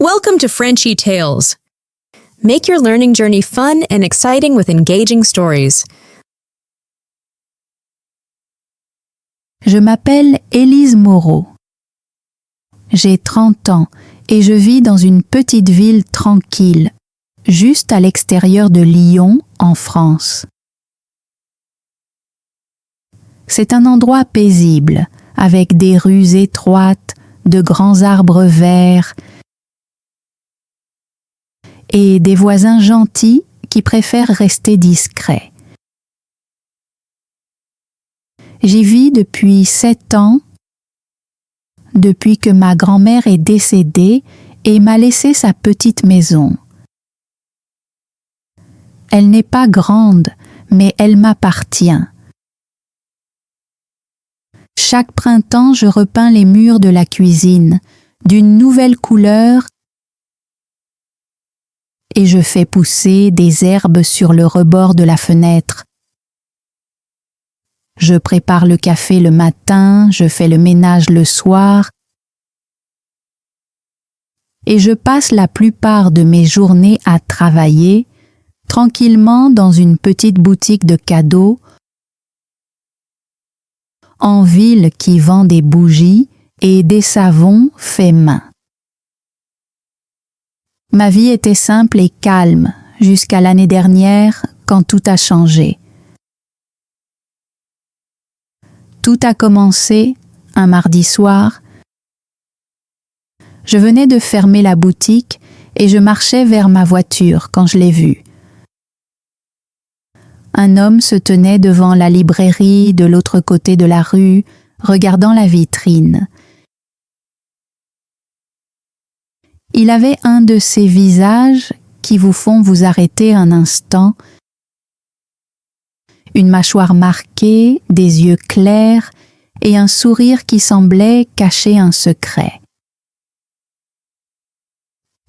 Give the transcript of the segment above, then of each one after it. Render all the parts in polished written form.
Welcome to Frenchy Tales. Make your learning journey fun and exciting with engaging stories. Je m'appelle Élise Moreau. J'ai 30 ans et je vis dans une petite ville tranquille, juste à l'extérieur de Lyon, en France. C'est un endroit paisible, avec des rues étroites, de grands arbres verts et des voisins gentils qui préfèrent rester discrets. J'y vis depuis 7 ans, depuis que ma grand-mère est décédée et m'a laissé sa petite maison. Elle n'est pas grande, mais elle m'appartient. Chaque printemps, je repeins les murs de la cuisine d'une nouvelle couleur et je fais pousser des herbes sur le rebord de la fenêtre. Je prépare le café le matin, je fais le ménage le soir et je passe la plupart de mes journées à travailler tranquillement dans une petite boutique de cadeaux en ville qui vend des bougies et des savons faits main. Ma vie était simple et calme jusqu'à l'année dernière quand tout a changé. Tout a commencé un mardi soir. Je venais de fermer la boutique et je marchais vers ma voiture quand je l'ai vu. Un homme se tenait devant la librairie de l'autre côté de la rue, regardant la vitrine. Il avait un de ces visages qui vous font vous arrêter un instant, une mâchoire marquée, des yeux clairs et un sourire qui semblait cacher un secret.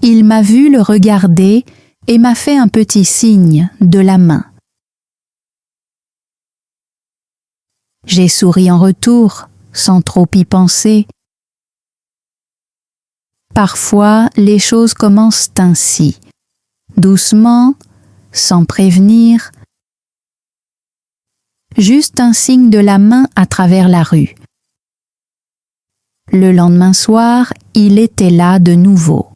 Il m'a vu le regarder et m'a fait un petit signe de la main. J'ai souri en retour, sans trop y penser. Parfois, les choses commencent ainsi, doucement, sans prévenir, juste un signe de la main à travers la rue. Le lendemain soir, il était là de nouveau.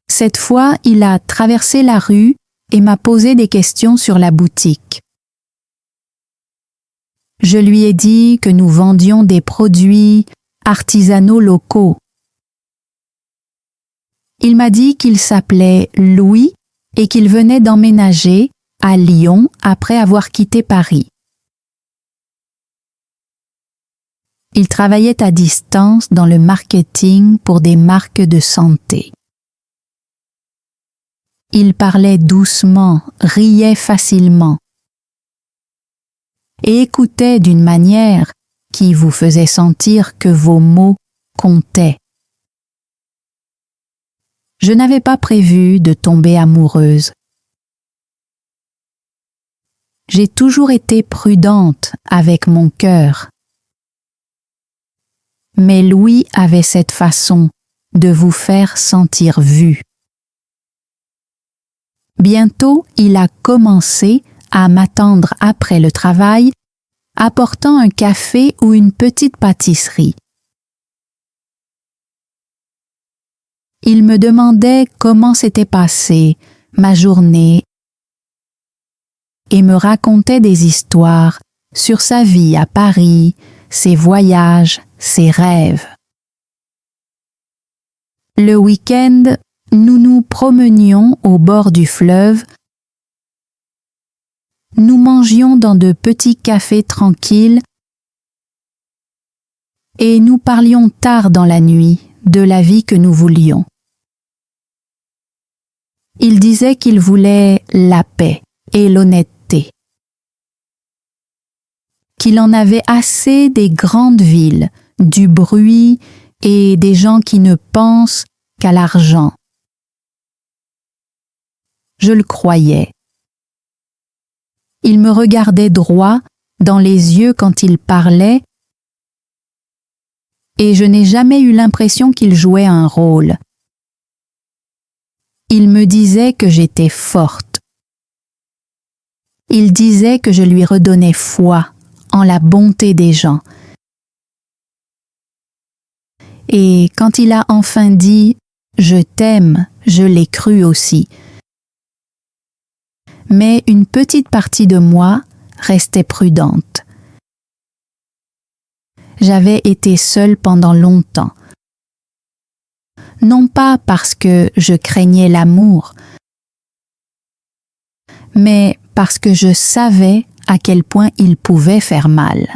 Cette fois, il a traversé la rue et m'a posé des questions sur la boutique. Je lui ai dit que nous vendions des produits artisanaux locaux. Il m'a dit qu'il s'appelait Louis et qu'il venait d'emménager à Lyon après avoir quitté Paris. Il travaillait à distance dans le marketing pour des marques de santé. Il parlait doucement, riait facilement et écoutait d'une manière qui vous faisait sentir que vos mots comptaient. Je n'avais pas prévu de tomber amoureuse. J'ai toujours été prudente avec mon cœur. Mais Louis avait cette façon de vous faire sentir vue. Bientôt, il a commencé à m'attendre après le travail, apportant un café ou une petite pâtisserie. Il me demandait comment s'était passée ma journée et me racontait des histoires sur sa vie à Paris, ses voyages, ses rêves. Le week-end, nous nous promenions au bord du fleuve. Nous mangions dans de petits cafés tranquilles et nous parlions tard dans la nuit de la vie que nous voulions. Il disait qu'il voulait la paix et l'honnêteté, qu'il en avait assez des grandes villes, du bruit et des gens qui ne pensent qu'à l'argent. Je le croyais. Il me regardait droit dans les yeux quand il parlait et je n'ai jamais eu l'impression qu'il jouait un rôle. Il me disait que j'étais forte. Il disait que je lui redonnais foi en la bonté des gens. Et quand il a enfin dit « Je t'aime », je l'ai cru aussi. Mais une petite partie de moi restait prudente. J'avais été seule pendant longtemps. Non pas parce que je craignais l'amour, mais parce que je savais à quel point il pouvait faire mal.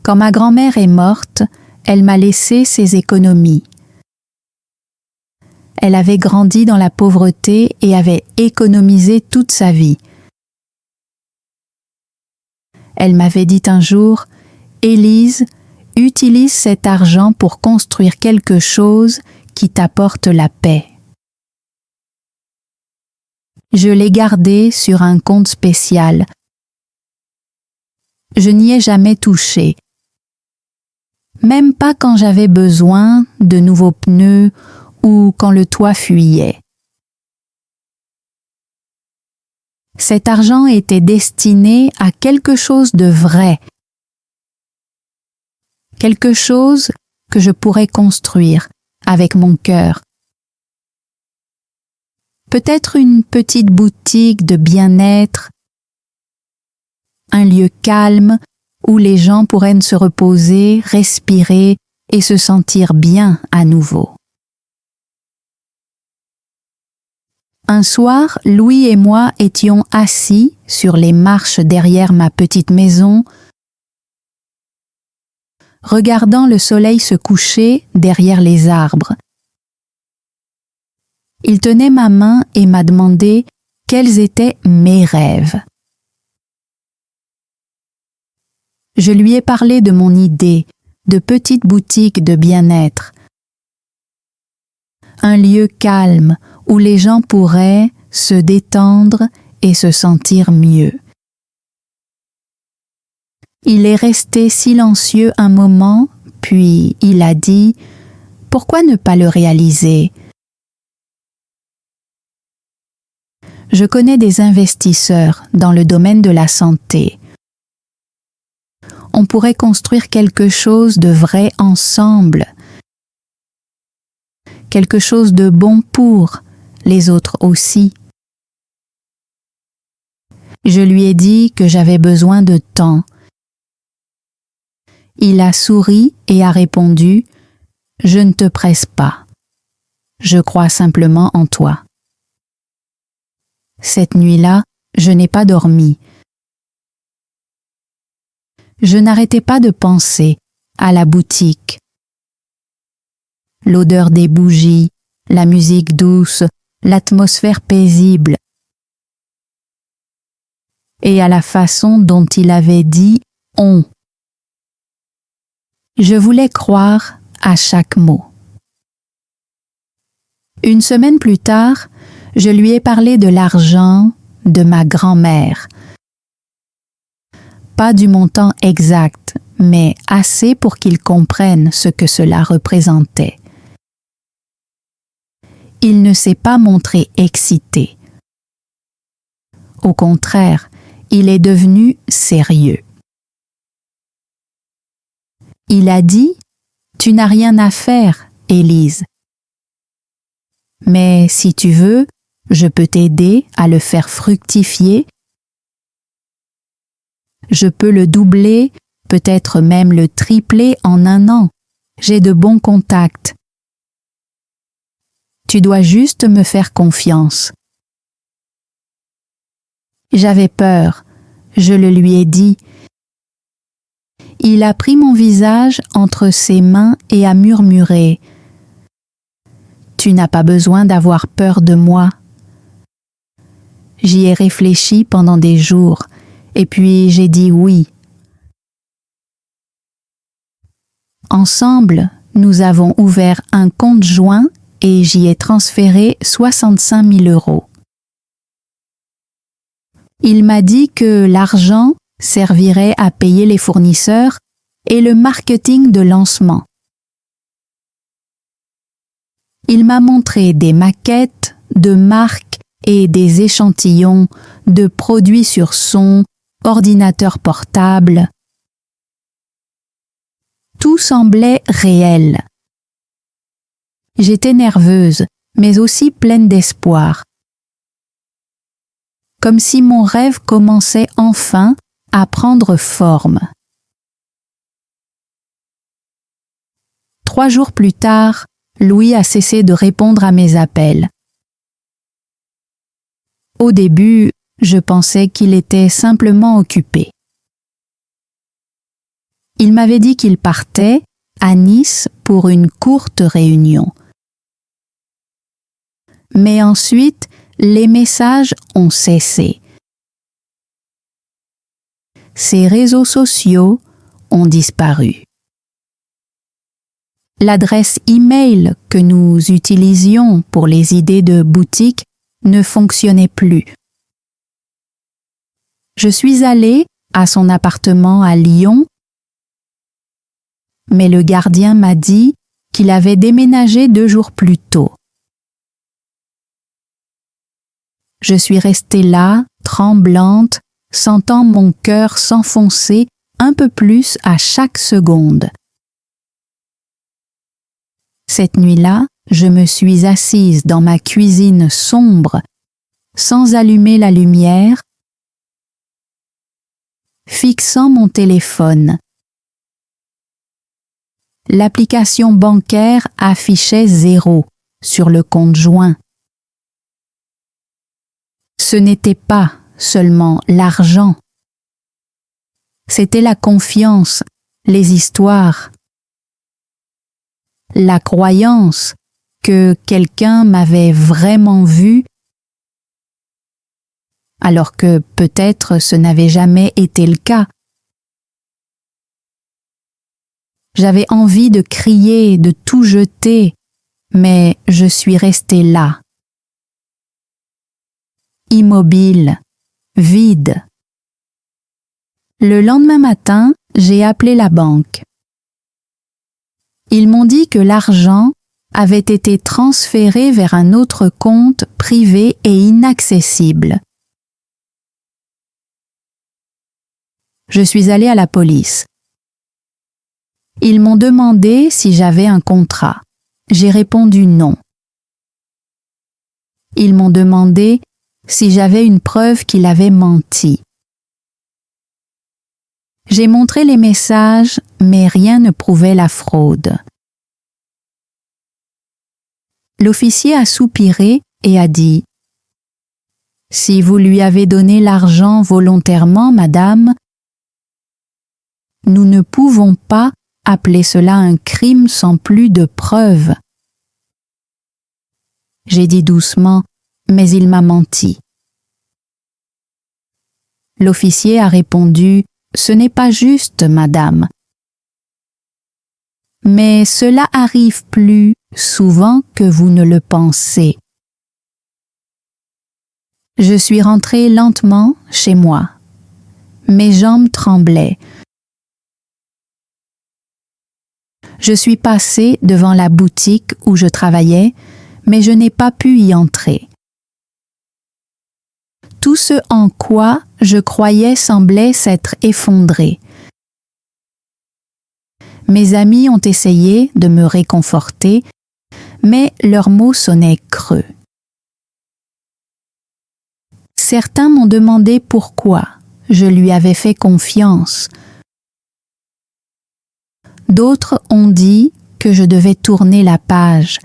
Quand ma grand-mère est morte, elle m'a laissé ses économies. Elle avait grandi dans la pauvreté et avait économisé toute sa vie. Elle m'avait dit un jour « Élise, utilise cet argent pour construire quelque chose qui t'apporte la paix. » Je l'ai gardé sur un compte spécial. Je n'y ai jamais touché. Même pas quand j'avais besoin de nouveaux pneus ou quand le toit fuyait. Cet argent était destiné à quelque chose de vrai, quelque chose que je pourrais construire avec mon cœur. Peut-être une petite boutique de bien-être, un lieu calme où les gens pourraient se reposer, respirer et se sentir bien à nouveau. Un soir, Louis et moi étions assis sur les marches derrière ma petite maison, regardant le soleil se coucher derrière les arbres. Il tenait ma main et m'a demandé quels étaient mes rêves. Je lui ai parlé de mon idée de petite boutique de bien-être, un lieu calme où les gens pourraient se détendre et se sentir mieux. Il est resté silencieux un moment, puis il a dit « Pourquoi ne pas le réaliser ?» Je connais des investisseurs dans le domaine de la santé. On pourrait construire quelque chose de vrai ensemble, quelque chose de bon pour les autres aussi. Je lui ai dit que j'avais besoin de temps. Il a souri et a répondu « Je ne te presse pas. Je crois simplement en toi. » Cette nuit-là, je n'ai pas dormi. Je n'arrêtais pas de penser à la boutique. L'odeur des bougies, la musique douce, l'atmosphère paisible. Et à la façon dont il avait dit « on ». Je voulais croire à chaque mot. Une semaine plus tard, je lui ai parlé de l'argent de ma grand-mère. Pas du montant exact, mais assez pour qu'il comprenne ce que cela représentait. Il ne s'est pas montré excité. Au contraire, il est devenu sérieux. Il a dit « Tu n'as rien à faire, Élise. Mais si tu veux, je peux t'aider à le faire fructifier. Je peux le doubler, peut-être même le tripler en 1 an. J'ai de bons contacts. Tu dois juste me faire confiance. » J'avais peur, je le lui ai dit. Il a pris mon visage entre ses mains et a murmuré « Tu n'as pas besoin d'avoir peur de moi. » J'y ai réfléchi pendant des jours, et puis j'ai dit oui. Ensemble, nous avons ouvert un compte joint et j'y ai transféré 65 000 €. Il m'a dit que l'argent servirait à payer les fournisseurs et le marketing de lancement. Il m'a montré des maquettes de marques et des échantillons de produits sur son, ordinateur portable. Tout semblait réel. J'étais nerveuse, mais aussi pleine d'espoir. Comme si mon rêve commençait enfin à prendre forme. 3 jours plus tard, Louis a cessé de répondre à mes appels. Au début, je pensais qu'il était simplement occupé. Il m'avait dit qu'il partait à Nice pour une courte réunion. Mais ensuite, les messages ont cessé. Ses réseaux sociaux ont disparu. L'adresse e-mail que nous utilisions pour les idées de boutique ne fonctionnait plus. Je suis allée à son appartement à Lyon, mais le gardien m'a dit qu'il avait déménagé 2 jours plus tôt. Je suis restée là, tremblante, sentant mon cœur s'enfoncer un peu plus à chaque seconde. Cette nuit-là, je me suis assise dans ma cuisine sombre, sans allumer la lumière, fixant mon téléphone. L'application bancaire affichait 0 sur le compte joint. Ce n'était pas seulement l'argent. C'était la confiance, les histoires, la croyance que quelqu'un m'avait vraiment vu, alors que peut-être ce n'avait jamais été le cas. J'avais envie de crier, de tout jeter, mais je suis restée là, immobile, vide. Le lendemain matin, j'ai appelé la banque. Ils m'ont dit que l'argent avait été transféré vers un autre compte privé et inaccessible. Je suis allée à la police. Ils m'ont demandé si j'avais un contrat. J'ai répondu non. Ils m'ont demandé si j'avais une preuve qu'il avait menti. J'ai montré les messages, mais rien ne prouvait la fraude. L'officier a soupiré et a dit « Si vous lui avez donné l'argent volontairement, madame, nous ne pouvons pas appeler cela un crime sans plus de preuves. » J'ai dit doucement, mais il m'a menti. L'officier a répondu « Ce n'est pas juste, madame. » Mais cela arrive plus souvent que vous ne le pensez. Je suis rentrée lentement chez moi. Mes jambes tremblaient. Je suis passée devant la boutique où je travaillais, mais je n'ai pas pu y entrer. Tout ce en quoi je croyais semblait s'être effondré. Mes amis ont essayé de me réconforter, mais leurs mots sonnaient creux. Certains m'ont demandé pourquoi je lui avais fait confiance. D'autres ont dit que je devais tourner la page.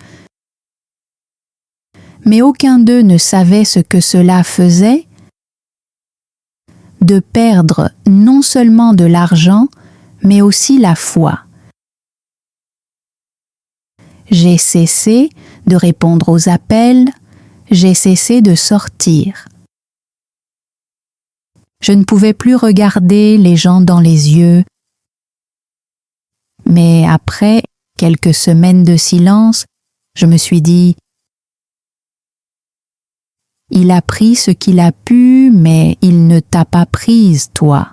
Mais aucun d'eux ne savait ce que cela faisait de perdre non seulement de l'argent, mais aussi la foi. J'ai cessé de répondre aux appels, j'ai cessé de sortir. Je ne pouvais plus regarder les gens dans les yeux. Mais après quelques semaines de silence, je me suis dit « Il a pris ce qu'il a pu, mais il ne t'a pas prise, toi. »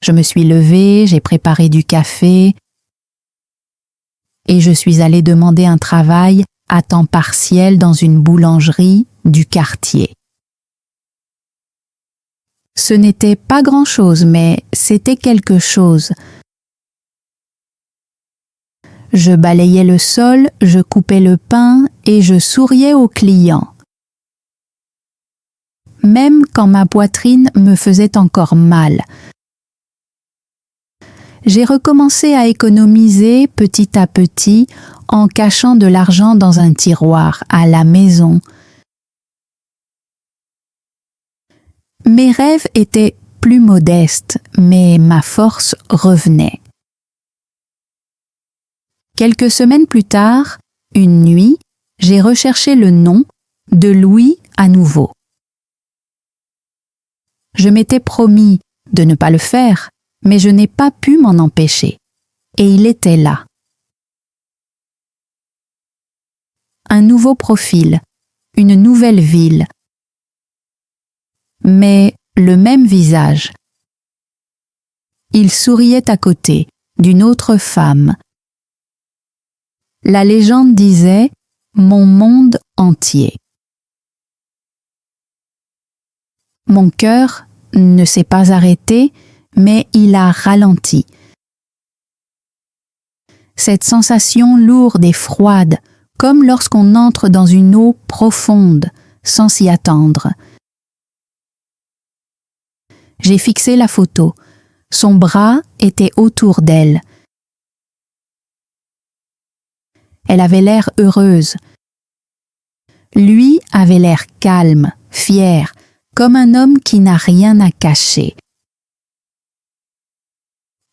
Je me suis levée, j'ai préparé du café et je suis allée demander un travail à temps partiel dans une boulangerie du quartier. Ce n'était pas grand-chose, mais c'était quelque chose. Je balayais le sol, je coupais le pain et je souriais aux clients. Même quand ma poitrine me faisait encore mal. J'ai recommencé à économiser petit à petit en cachant de l'argent dans un tiroir à la maison. Mes rêves étaient plus modestes, mais ma force revenait. Quelques semaines plus tard, une nuit, j'ai recherché le nom de Louis à nouveau. Je m'étais promis de ne pas le faire, mais je n'ai pas pu m'en empêcher. Et il était là. Un nouveau profil, une nouvelle ville, mais le même visage. Il souriait à côté d'une autre femme. La légende disait « Mon monde entier ». Mon cœur ne s'est pas arrêté, mais il a ralenti. Cette sensation lourde et froide, comme lorsqu'on entre dans une eau profonde, sans s'y attendre. J'ai fixé la photo. Son bras était autour d'elle. Elle avait l'air heureuse. Lui avait l'air calme, fier, comme un homme qui n'a rien à cacher.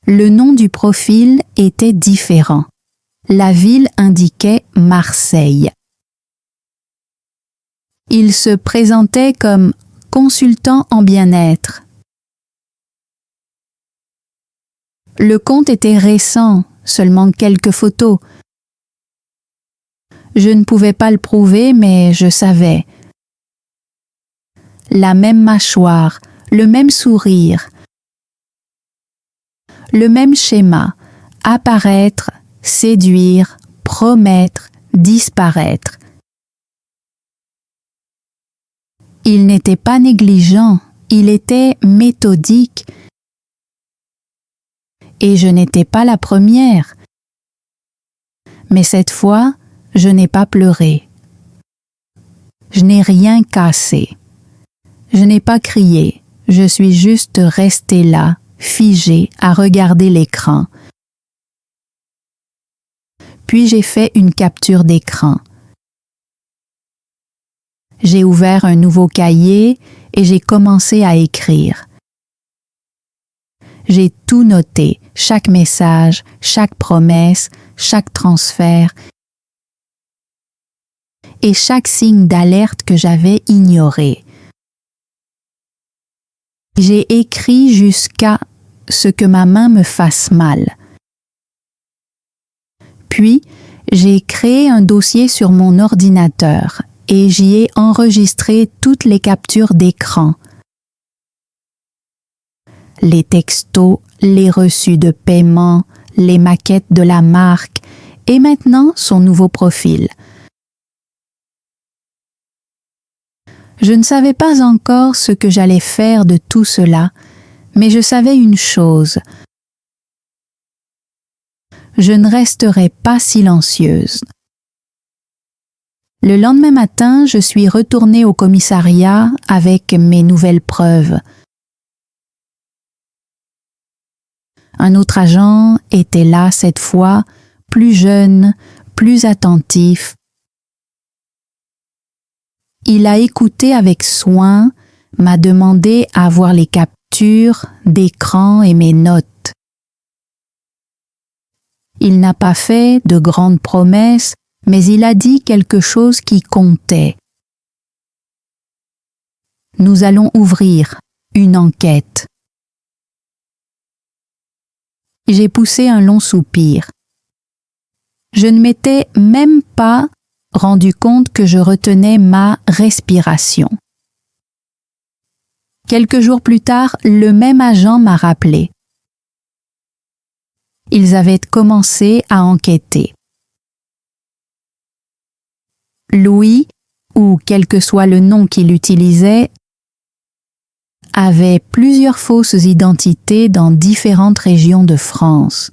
Le nom du profil était différent. La ville indiquait Marseille. Il se présentait comme consultant en bien-être. Le compte était récent, seulement quelques photos. Je ne pouvais pas le prouver, mais je savais. La même mâchoire, le même sourire, le même schéma, apparaître, séduire, promettre, disparaître. Il n'était pas négligent, il était méthodique. Et je n'étais pas la première. Mais cette fois, je n'ai pas pleuré. Je n'ai rien cassé. Je n'ai pas crié. Je suis juste restée là, figée, à regarder l'écran. Puis j'ai fait une capture d'écran. J'ai ouvert un nouveau cahier et j'ai commencé à écrire. J'ai tout noté, chaque message, chaque promesse, chaque transfert et chaque signe d'alerte que j'avais ignoré. J'ai écrit jusqu'à ce que ma main me fasse mal. Puis, j'ai créé un dossier sur mon ordinateur et j'y ai enregistré toutes les captures d'écran. Les textos, les reçus de paiement, les maquettes de la marque et maintenant son nouveau profil. Je ne savais pas encore ce que j'allais faire de tout cela, mais je savais une chose. Je ne resterai pas silencieuse. Le lendemain matin, je suis retournée au commissariat avec mes nouvelles preuves. Un autre agent était là cette fois, plus jeune, plus attentif. Il a écouté avec soin, m'a demandé à voir les captures d'écran et mes notes. Il n'a pas fait de grandes promesses, mais il a dit quelque chose qui comptait. Nous allons ouvrir une enquête. J'ai poussé un long soupir. Je ne m'étais même pas rendu compte que je retenais ma respiration. Quelques jours plus tard, le même agent m'a rappelé. ils avaient commencé à enquêter. Louis, ou quel que soit le nom qu'il utilisait, avait plusieurs fausses identités dans différentes régions de France.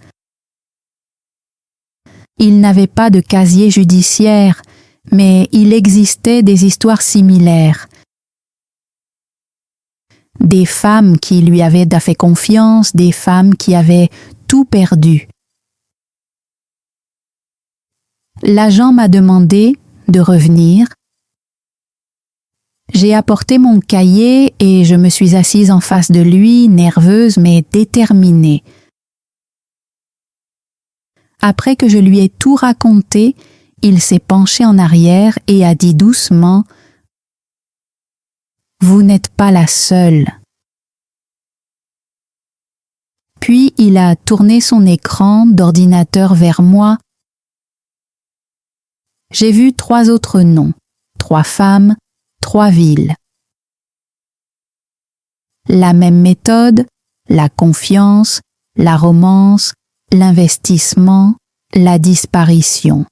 Il n'avait pas de casier judiciaire, mais il existait des histoires similaires. Des femmes qui lui avaient fait confiance, des femmes qui avaient tout perdu. L'agent m'a demandé de revenir. J'ai apporté mon cahier et je me suis assise en face de lui, nerveuse mais déterminée. Après que je lui ai tout raconté, il s'est penché en arrière et a dit doucement « Vous n'êtes pas la seule ». Puis il a tourné son écran d'ordinateur vers moi. J'ai vu 3 autres noms, 3 femmes, 3 villes. La même méthode, la confiance, la romance, l'investissement, la disparition.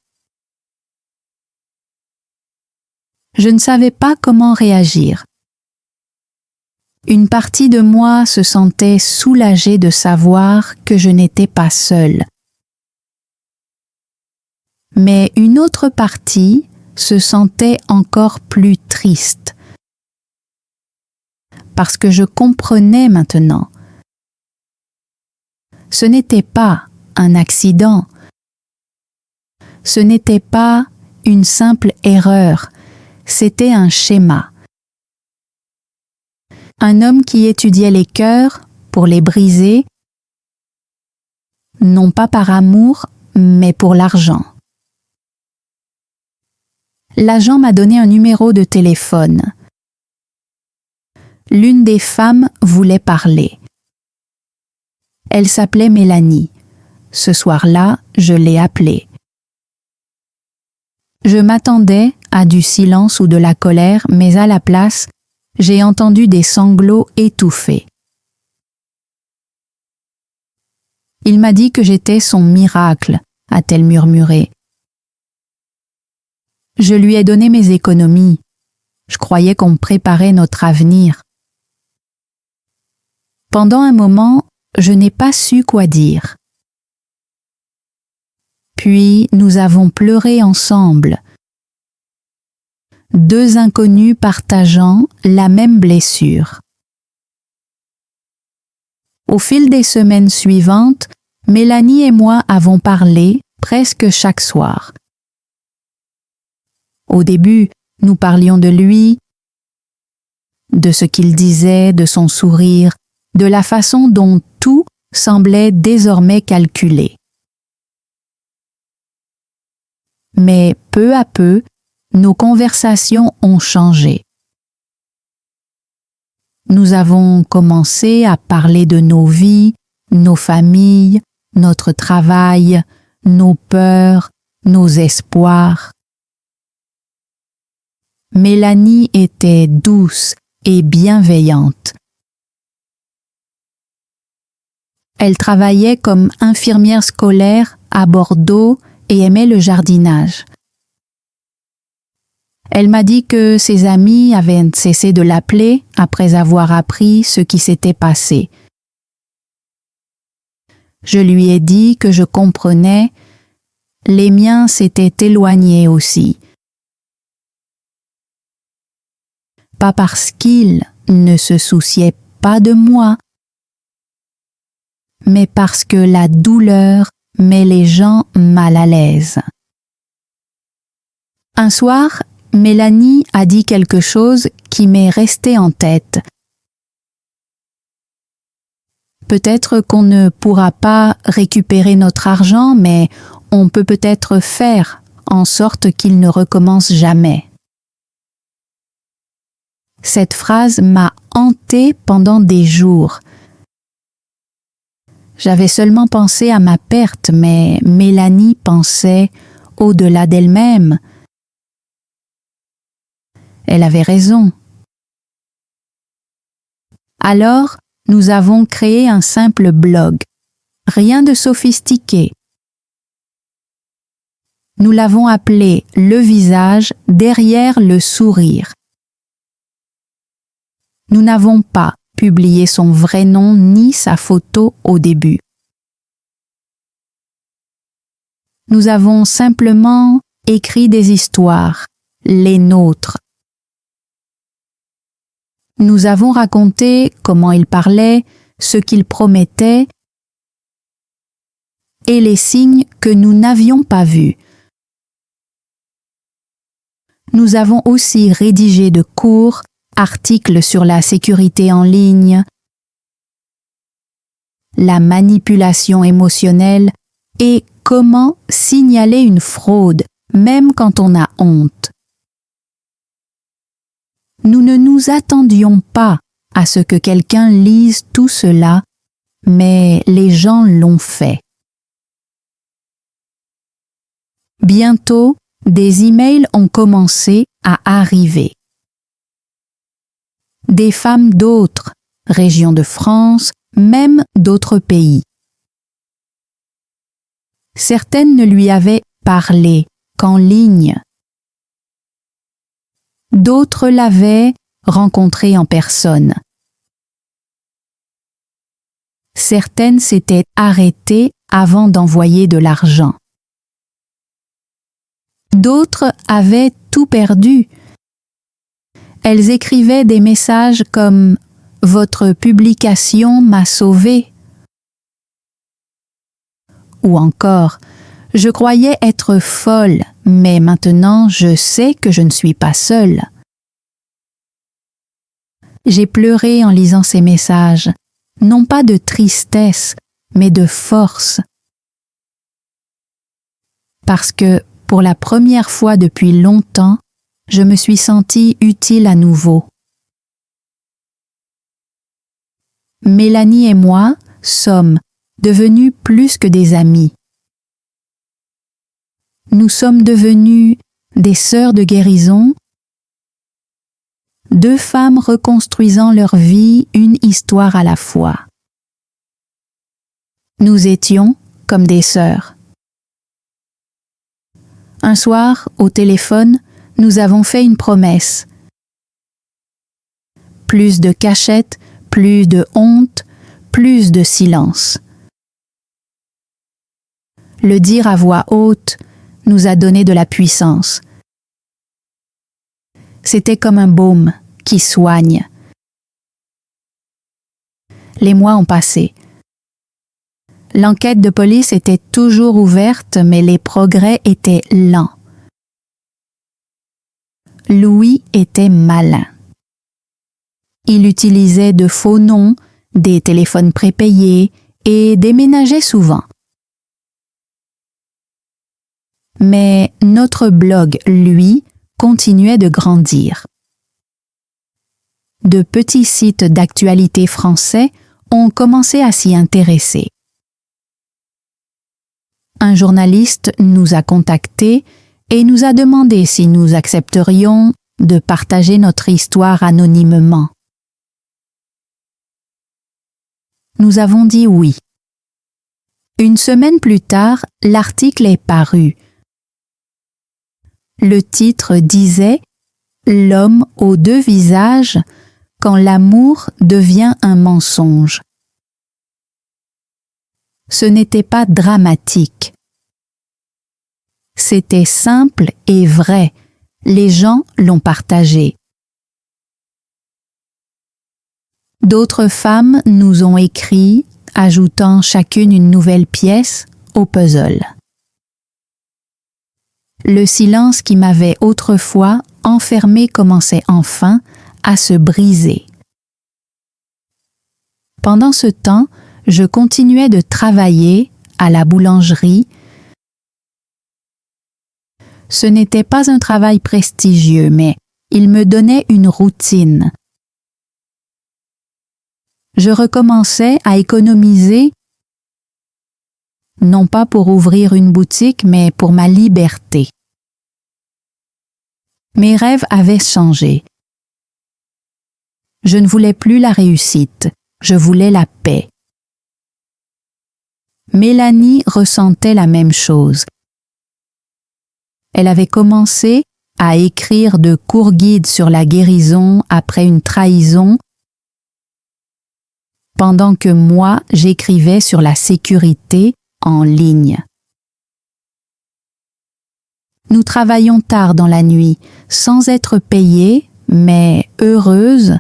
Je ne savais pas comment réagir. Une partie de moi se sentait soulagée de savoir que je n'étais pas seule. Mais une autre partie se sentait encore plus triste. Parce que je comprenais maintenant. Ce n'était pas un accident. Ce n'était pas une simple erreur. C'était un schéma. Un homme qui étudiait les cœurs pour les briser, non pas par amour, mais pour l'argent. L'agent m'a donné un numéro de téléphone. L'une des femmes voulait parler. Elle s'appelait Mélanie. Ce soir-là, je l'ai appelée. Je m'attendais à du silence ou de la colère, mais à la place, j'ai entendu des sanglots étouffés. Il m'a dit que j'étais son miracle, a-t-elle murmuré. Je lui ai donné mes économies. Je croyais qu'on préparait notre avenir. Pendant un moment, je n'ai pas su quoi dire. Puis nous avons pleuré ensemble. 2 inconnus partageant la même blessure. Au fil des semaines suivantes, Mélanie et moi avons parlé presque chaque soir. Au début, nous parlions de lui, de ce qu'il disait, de son sourire, de la façon dont tout semblait désormais calculé. Mais peu à peu, nos conversations ont changé. Nous avons commencé à parler de nos vies, nos familles, notre travail, nos peurs, nos espoirs. Mélanie était douce et bienveillante. Elle travaillait comme infirmière scolaire à Bordeaux et aimait le jardinage. Elle m'a dit que ses amis avaient cessé de l'appeler après avoir appris ce qui s'était passé. Je lui ai dit que je comprenais, les miens s'étaient éloignés aussi. Pas parce qu'ils ne se souciaient pas de moi, mais parce que la douleur met les gens mal à l'aise. Un soir, Mélanie a dit quelque chose qui m'est resté en tête. Peut-être qu'on ne pourra pas récupérer notre argent, mais on peut peut-être faire en sorte qu'il ne recommence jamais. Cette phrase m'a hantée pendant des jours. J'avais seulement pensé à ma perte, mais Mélanie pensait au-delà d'elle-même. Elle avait raison. Alors, nous avons créé un simple blog, rien de sophistiqué. Nous l'avons appelé le visage derrière le sourire. Nous n'avons pas publié son vrai nom ni sa photo au début. Nous avons simplement écrit des histoires, les nôtres. Nous avons raconté comment il parlait, ce qu'il promettait et les signes que nous n'avions pas vus. Nous avons aussi rédigé de courts articles sur la sécurité en ligne, la manipulation émotionnelle et comment signaler une fraude, même quand on a honte. Nous ne nous attendions pas à ce que quelqu'un lise tout cela, mais les gens l'ont fait. Bientôt, des emails ont commencé à arriver. Des femmes d'autres régions de France, même d'autres pays. Certaines ne lui avaient parlé qu'en ligne. D'autres l'avaient rencontré en personne. Certaines s'étaient arrêtées avant d'envoyer de l'argent. D'autres avaient tout perdu. Elles écrivaient des messages comme « Votre publication m'a sauvé » ou encore « Je croyais être folle, mais maintenant je sais que je ne suis pas seule. » J'ai pleuré en lisant ces messages, non pas de tristesse, mais de force. Parce que, pour la première fois depuis longtemps, je me suis sentie utile à nouveau. Mélanie et moi sommes devenus plus que des amis. Nous sommes devenus des sœurs de guérison, deux femmes reconstruisant leur vie, une histoire à la fois. Nous étions comme des sœurs. Un soir, au téléphone, nous avons fait une promesse. Plus de cachette, plus de honte, plus de silence. Le dire à voix haute nous a donné de la puissance. C'était comme un baume qui soigne. Les mois ont passé. L'enquête de police était toujours ouverte, mais les progrès étaient lents. Louis était malin. Il utilisait de faux noms, des téléphones prépayés et déménageait souvent. Mais notre blog, lui, continuait de grandir. De petits sites d'actualité français ont commencé à s'y intéresser. Un journaliste nous a contactés et nous a demandé si nous accepterions de partager notre histoire anonymement. Nous avons dit oui. Une semaine plus tard, l'article est paru. Le titre disait « L'homme aux deux visages quand l'amour devient un mensonge ». Ce n'était pas dramatique. C'était simple et vrai. Les gens l'ont partagé. D'autres femmes nous ont écrit, ajoutant chacune une nouvelle pièce au puzzle. Le silence qui m'avait autrefois enfermé commençait enfin à se briser. Pendant ce temps, je continuais de travailler à la boulangerie. Ce n'était pas un travail prestigieux, mais il me donnait une routine. Je recommençais à économiser, non pas pour ouvrir une boutique, mais pour ma liberté. Mes rêves avaient changé. Je ne voulais plus la réussite, je voulais la paix. Mélanie ressentait la même chose. Elle avait commencé à écrire de courts guides sur la guérison après une trahison, pendant que moi, j'écrivais sur la sécurité en ligne. Nous travaillions tard dans la nuit, sans être payés, mais heureuses,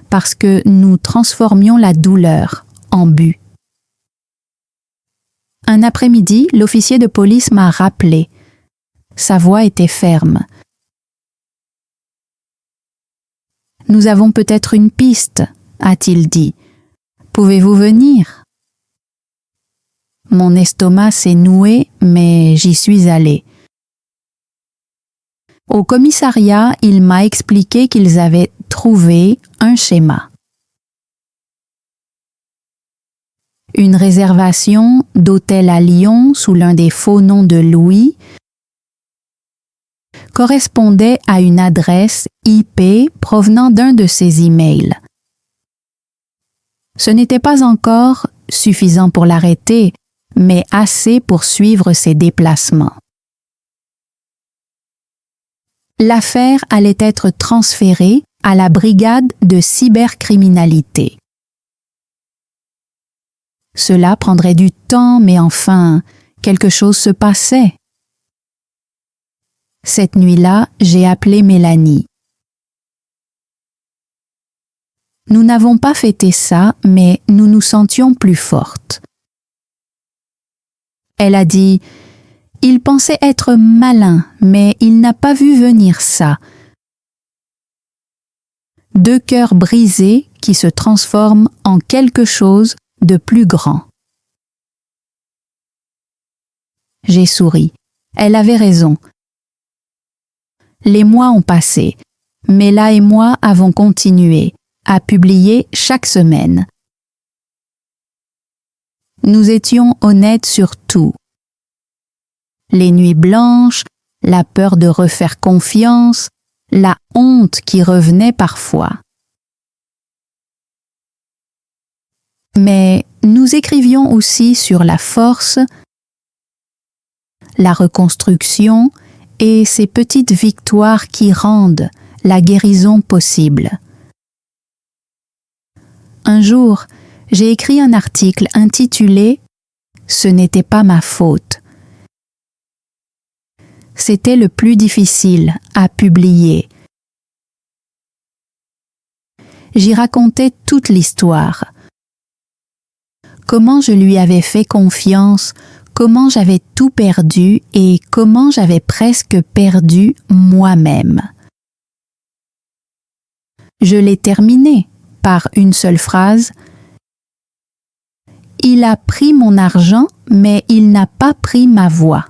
parce que nous transformions la douleur en but. Un après-midi, l'officier de police m'a rappelé. Sa voix était ferme. « Nous avons peut-être une piste, » a-t-il dit. « Pouvez-vous venir ?» Mon estomac s'est noué, mais j'y suis allée. Au commissariat, il m'a expliqué qu'ils avaient trouvé un schéma. Une réservation d'hôtel à Lyon sous l'un des faux noms de Louis correspondait à une adresse IP provenant d'un de ses emails. Ce n'était pas encore suffisant pour l'arrêter, mais assez pour suivre ses déplacements. L'affaire allait être transférée à la brigade de cybercriminalité. Cela prendrait du temps, mais enfin, quelque chose se passait. Cette nuit-là, j'ai appelé Mélanie. Nous n'avons pas fêté ça, mais nous nous sentions plus fortes. Elle a dit « Il pensait être malin, mais il n'a pas vu venir ça. » Deux cœurs brisés qui se transforment en quelque chose de plus grand. J'ai souri. Elle avait raison. Les mois ont passé. Mela et moi avons continué à publier chaque semaine. Nous étions honnêtes sur tout. Les nuits blanches, la peur de refaire confiance, la honte qui revenait parfois. Mais nous écrivions aussi sur la force, la reconstruction et ces petites victoires qui rendent la guérison possible. Un jour, j'ai écrit un article intitulé « Ce n'était pas ma faute ». C'était le plus difficile à publier. J'y racontais toute l'histoire. Comment je lui avais fait confiance, comment j'avais tout perdu et comment j'avais presque perdu moi-même. Je l'ai terminé par une seule phrase. « Il a pris mon argent, mais il n'a pas pris ma voix. »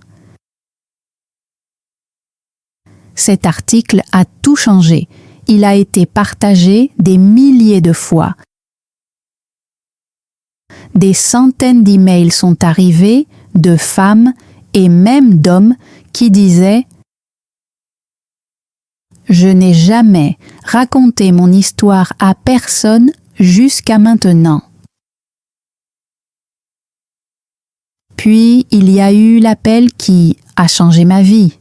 Cet article a tout changé. Il a été partagé des milliers de fois. Des centaines d'emails sont arrivés de femmes et même d'hommes qui disaient « Je n'ai jamais raconté mon histoire à personne jusqu'à maintenant. » Puis il y a eu l'appel qui a changé ma vie.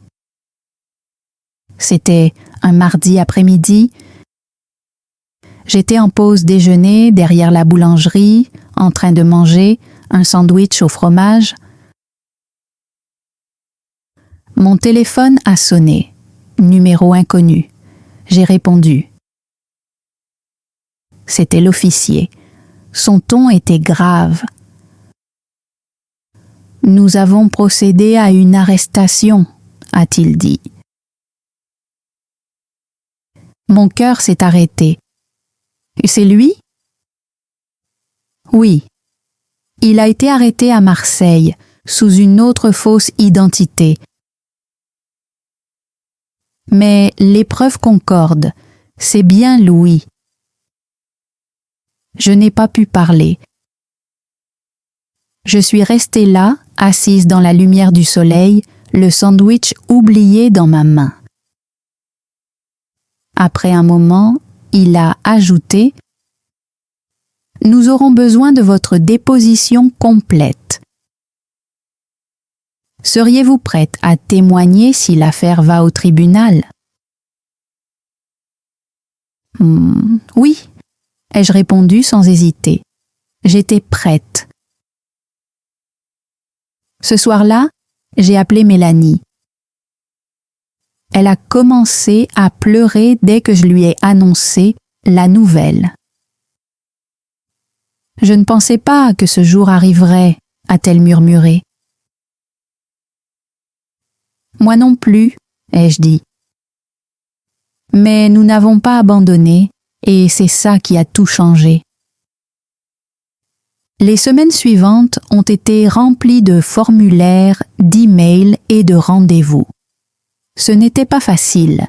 C'était un mardi après-midi. J'étais en pause déjeuner derrière la boulangerie, en train de manger un sandwich au fromage. Mon téléphone a sonné. Numéro inconnu. J'ai répondu. C'était l'officier. Son ton était grave. « Nous avons procédé à une arrestation », a-t-il dit. Mon cœur s'est arrêté. C'est lui? Oui. Il a été arrêté à Marseille, sous une autre fausse identité. Mais les preuves concordent. C'est bien Louis. Je n'ai pas pu parler. Je suis restée là, assise dans la lumière du soleil, le sandwich oublié dans ma main. Après un moment, il a ajouté nous aurons besoin de votre déposition complète. Seriez-vous prête à témoigner si l'affaire va au tribunal? Oui, ai-je répondu sans hésiter. J'étais prête. Ce soir-là, j'ai appelé Mélanie. Elle a commencé à pleurer dès que je lui ai annoncé la nouvelle. « Je ne pensais pas que ce jour arriverait », a-t-elle murmuré. « Moi non plus », ai-je dit. Mais nous n'avons pas abandonné et c'est ça qui a tout changé. Les semaines suivantes ont été remplies de formulaires, d'emails et de rendez-vous. Ce n'était pas facile.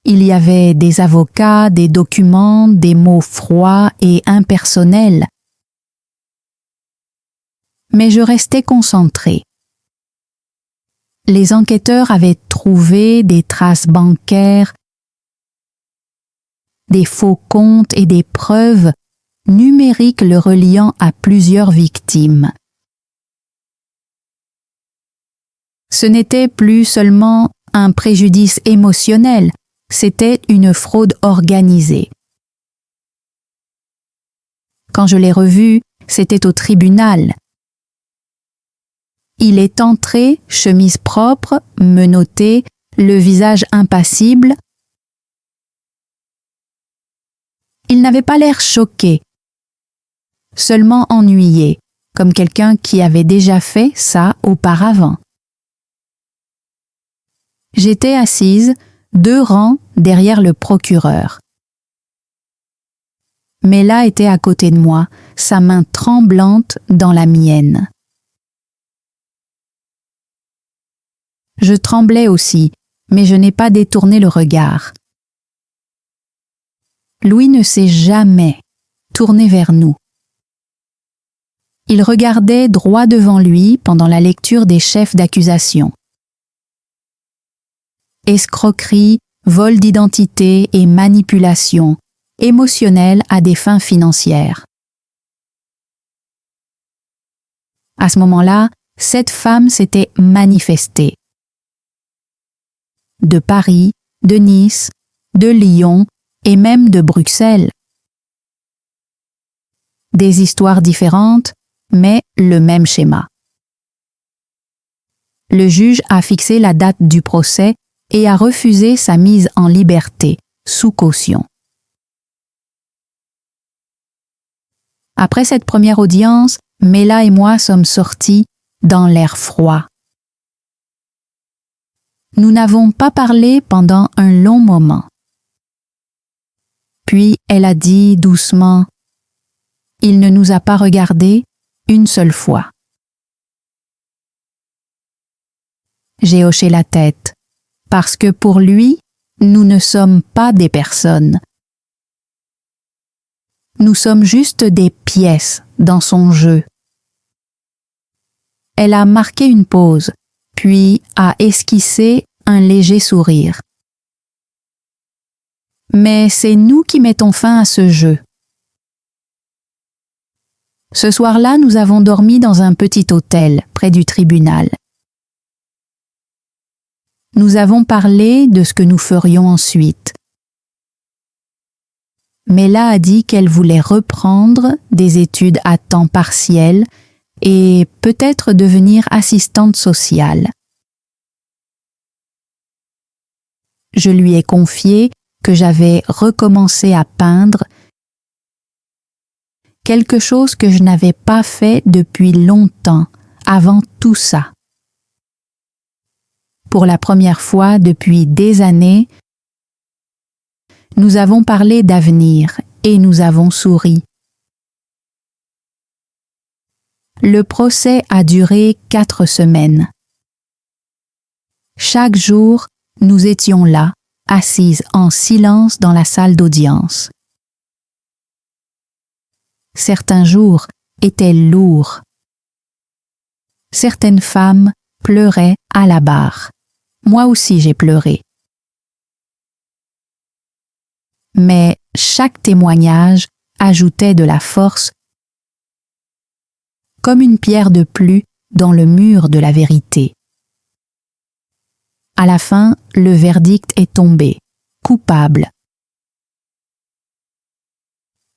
Il y avait des avocats, des documents, des mots froids et impersonnels. Mais je restais concentrée. Les enquêteurs avaient trouvé des traces bancaires, des faux comptes et des preuves numériques le reliant à plusieurs victimes. Ce n'était plus seulement un préjudice émotionnel, c'était une fraude organisée. Quand je l'ai revu, c'était au tribunal. Il est entré, chemise propre, menotté, le visage impassible. Il n'avait pas l'air choqué, seulement ennuyé, comme quelqu'un qui avait déjà fait ça auparavant. J'étais assise, 2 rangs derrière le procureur. Mela était à côté de moi, sa main tremblante dans la mienne. Je tremblais aussi, mais je n'ai pas détourné le regard. Louis ne s'est jamais tourné vers nous. Il regardait droit devant lui pendant la lecture des chefs d'accusation. Escroquerie, vol d'identité et manipulation émotionnelle à des fins financières. À ce moment-là, 7 femmes s'étaient manifestées. De Paris, de Nice, de Lyon et même de Bruxelles. Des histoires différentes, mais le même schéma. Le juge a fixé la date du procès et a refusé sa mise en liberté, sous caution. Après cette première audience, Mela et moi sommes sortis dans l'air froid. Nous n'avons pas parlé pendant un long moment. Puis elle a dit doucement « Il ne nous a pas regardés une seule fois. » J'ai hoché la tête, parce que pour lui, nous ne sommes pas des personnes. Nous sommes juste des pièces dans son jeu. Elle a marqué une pause, puis a esquissé un léger sourire. Mais c'est nous qui mettons fin à ce jeu. Ce soir-là, nous avons dormi dans un petit hôtel près du tribunal. Nous avons parlé de ce que nous ferions ensuite. Mela a dit qu'elle voulait reprendre des études à temps partiel et peut-être devenir assistante sociale. Je lui ai confié que j'avais recommencé à peindre, quelque chose que je n'avais pas fait depuis longtemps, avant tout ça. Pour la première fois depuis des années, nous avons parlé d'avenir et nous avons souri. Le procès a duré 4 semaines. Chaque jour, nous étions là, assises en silence dans la salle d'audience. Certains jours étaient lourds. Certaines femmes pleuraient à la barre. Moi aussi j'ai pleuré. mais chaque témoignage ajoutait de la force comme une pierre de plus dans le mur de la vérité. À la fin, le verdict est tombé. Coupable.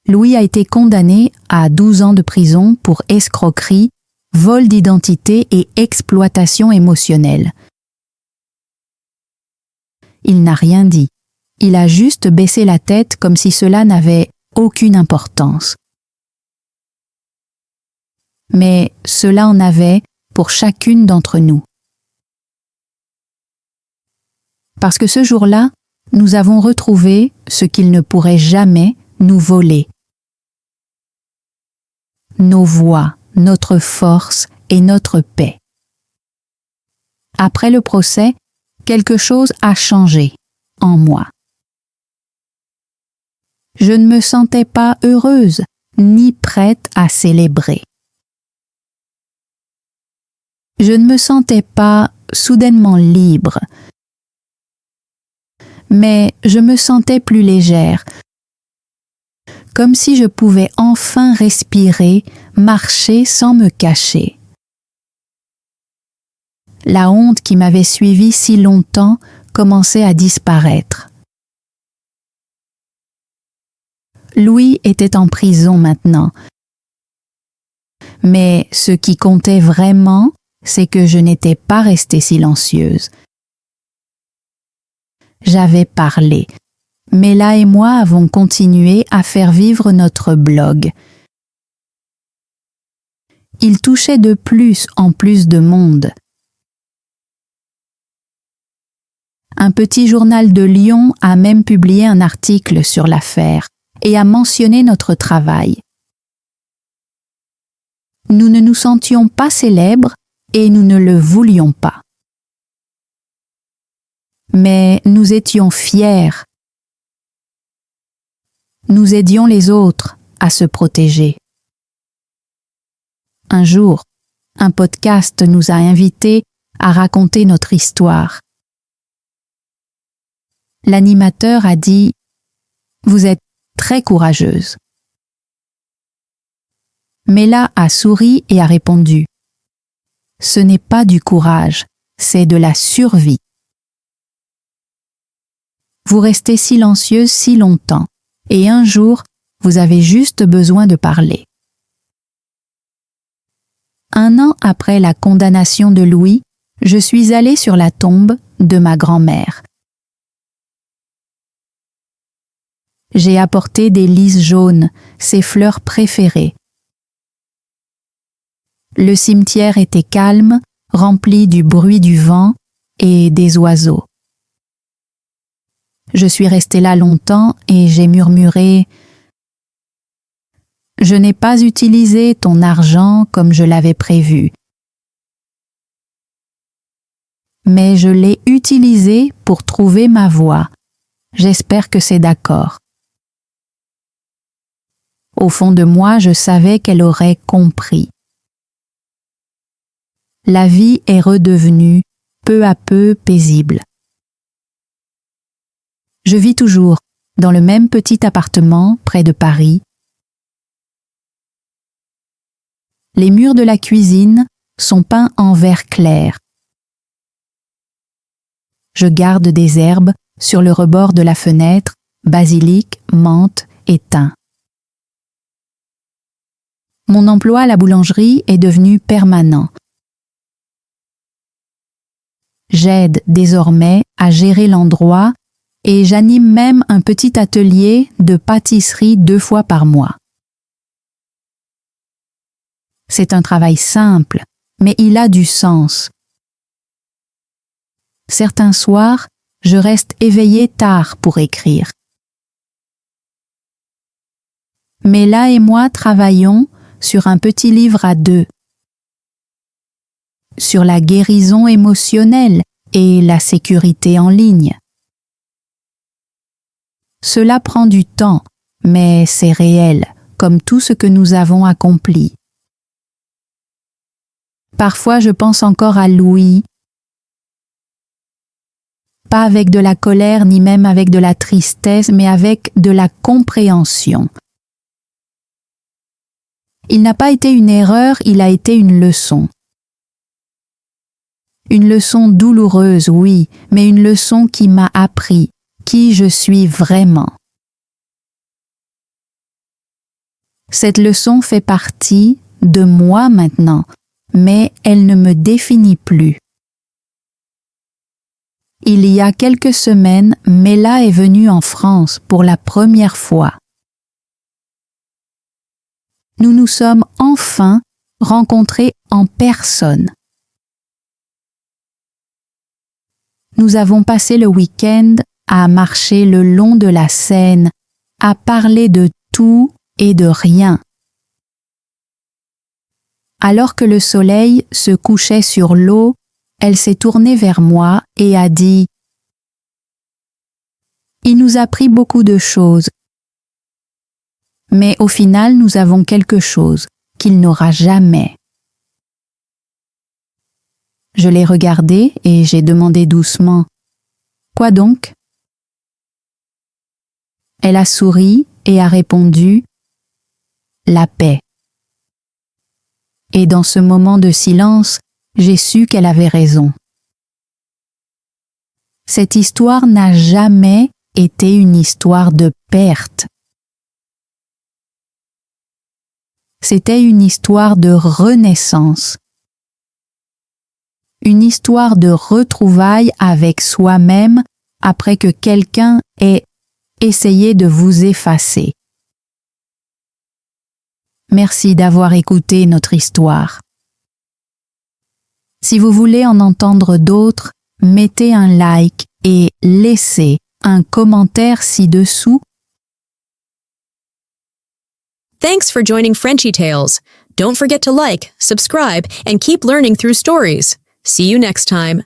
Louis a été condamné à 12 ans de prison pour escroquerie, vol d'identité et exploitation émotionnelle. Il n'a rien dit. Il a juste baissé la tête comme si cela n'avait aucune importance. Mais cela en avait pour chacune d'entre nous. Parce que ce jour-là, nous avons retrouvé ce qu'il ne pourrait jamais nous voler. Nos voix, notre force et notre paix. Après le procès, quelque chose a changé en moi. Je ne me sentais pas heureuse ni prête à célébrer. Je ne me sentais pas soudainement libre, mais je me sentais plus légère, comme si je pouvais enfin respirer, marcher sans me cacher. La honte qui m'avait suivie si longtemps commençait à disparaître. Louis était en prison maintenant, mais ce qui comptait vraiment, c'est que je n'étais pas restée silencieuse. J'avais parlé. Mela et moi avons continué à faire vivre notre blog. Il touchait de plus en plus de monde. Un petit journal de Lyon a même publié un article sur l'affaire et a mentionné notre travail. Nous ne nous sentions pas célèbres et nous ne le voulions pas. Mais nous étions fiers. Nous aidions les autres à se protéger. Un jour, un podcast nous a invités à raconter notre histoire. L'animateur a dit « Vous êtes très courageuse ». Mela a souri et a répondu « Ce n'est pas du courage, c'est de la survie. Vous restez silencieuse si longtemps, et un jour, vous avez juste besoin de parler. » Un an après la condamnation de Louis, je suis allée sur la tombe de ma grand-mère. J'ai apporté des lys jaunes, ses fleurs préférées. Le cimetière était calme, rempli du bruit du vent et des oiseaux. Je suis restée là longtemps et j'ai murmuré « Je n'ai pas utilisé ton argent comme je l'avais prévu, mais je l'ai utilisé pour trouver ma voie. J'espère que c'est d'accord. » Au fond de moi, je savais qu'elle aurait compris. La vie est redevenue peu à peu paisible. Je vis toujours dans le même petit appartement près de Paris. Les murs de la cuisine sont peints en vert clair. Je garde des herbes sur le rebord de la fenêtre, basilic, menthe et thym. Mon emploi à la boulangerie est devenu permanent. J'aide désormais à gérer l'endroit et j'anime même un petit atelier de pâtisserie 2 fois par mois. C'est un travail simple, mais il a du sens. Certains soirs, je reste éveillée tard pour écrire. Mela et moi travaillons sur un petit livre à 2, sur la guérison émotionnelle et la sécurité en ligne. Cela prend du temps, mais c'est réel, comme tout ce que nous avons accompli. Parfois, je pense encore à Louis. pas avec de la colère ni même avec de la tristesse, mais avec de la compréhension. Il n'a pas été une erreur, il a été une leçon. Une leçon douloureuse, oui, mais une leçon qui m'a appris qui je suis vraiment. Cette leçon fait partie de moi maintenant, mais elle ne me définit plus. Il y a quelques semaines, Mela est venue en France pour la première fois. Nous nous sommes enfin rencontrés en personne. Nous avons passé le week-end à marcher le long de la Seine, à parler de tout et de rien. Alors que le soleil se couchait sur l'eau, elle s'est tournée vers moi et a dit « Il nous a appris beaucoup de choses, mais au final nous avons quelque chose qu'il n'aura jamais. » Je l'ai regardée et j'ai demandé doucement « Quoi donc ?» Elle a souri et a répondu « La paix ». Et dans ce moment de silence, j'ai su qu'elle avait raison. Cette histoire n'a jamais été une histoire de perte. C'était une histoire de renaissance. Une histoire de retrouvailles avec soi-même après que quelqu'un ait essayé de vous effacer. Merci d'avoir écouté notre histoire. Si vous voulez en entendre d'autres, mettez un like et laissez un commentaire ci-dessous. Thanks for joining Frenchy Tales. Don't forget to like, subscribe, and keep learning through stories. See you next time.